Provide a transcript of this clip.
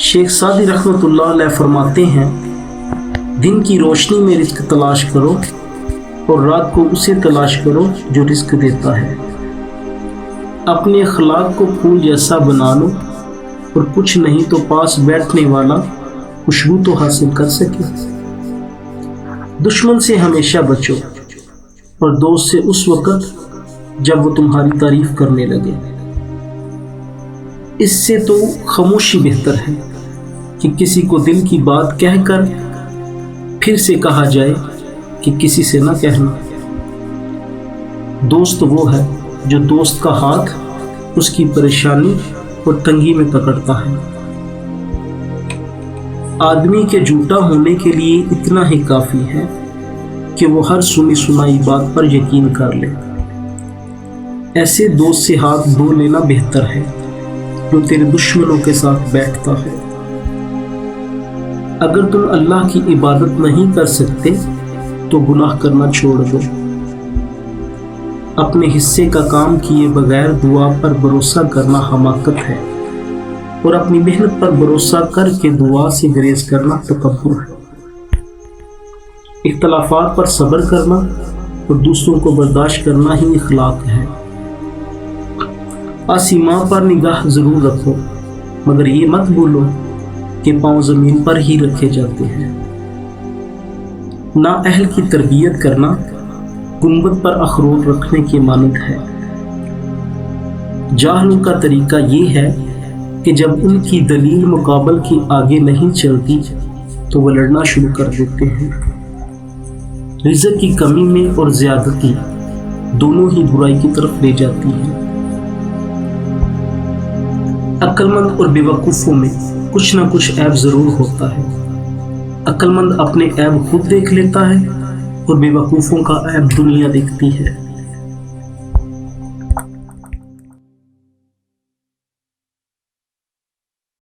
شیخ Saadi رحمۃ اللہ علیہ فرماتے ہیں، دن کی روشنی میں رزق تلاش کرو اور رات کو اسے تلاش کرو جو رزق دیتا ہے۔ اپنے اخلاق کو پھول جیسا بنا لو اور کچھ نہیں تو پاس بیٹھنے والا خوشبو تو حاصل کر سکے۔ دشمن سے ہمیشہ بچو اور دوست سے اس وقت جب وہ تمہاری تعریف کرنے لگے۔ اس سے تو خاموشی بہتر ہے کہ کسی کو دل کی بات کہہ کر پھر سے کہا جائے کہ کسی سے نہ کہنا۔ دوست وہ ہے جو دوست کا ہاتھ اس کی پریشانی اور تنگی میں پکڑتا ہے۔ آدمی کے جھوٹا ہونے کے لیے اتنا ہی کافی ہے کہ وہ ہر سنی سنائی بات پر یقین کر لے۔ ایسے دوست سے ہاتھ دھو لینا بہتر ہے جو تیرے دشمنوں کے ساتھ بیٹھتا ہے۔ اگر تم اللہ کی عبادت نہیں کر سکتے تو گناہ کرنا چھوڑ دو۔ اپنے حصے کا کام کیے بغیر دعا پر بھروسہ کرنا حماقت ہے، اور اپنی محنت پر بھروسہ کر کے دعا سے گریز کرنا تکبر ہے۔ اختلافات پر صبر کرنا اور دوسروں کو برداشت کرنا ہی اخلاق ہے۔ آسماں پر نگاہ ضرور رکھو، مگر یہ مت بھولو کہ پاؤں زمین پر ہی رکھے جاتے ہیں۔ نااہل کی تربیت کرنا گنبد پر اخروٹ رکھنے کی مانند ہے۔ جاہلوں کا طریقہ یہ ہے کہ جب ان کی دلیل مقابل کی آگے نہیں چلتی تو وہ لڑنا شروع کر دیتے ہیں۔ رزق کی کمی میں اور زیادتی دونوں ہی برائی کی طرف لے جاتی ہیں۔ عقل مند اور بے وقوفوں میں کچھ نہ کچھ عیب ضرور ہوتا ہے۔ عقل مند اپنے عیب خود دیکھ لیتا ہے اور بے وقوفوں کا عیب دنیا دیکھتی ہے۔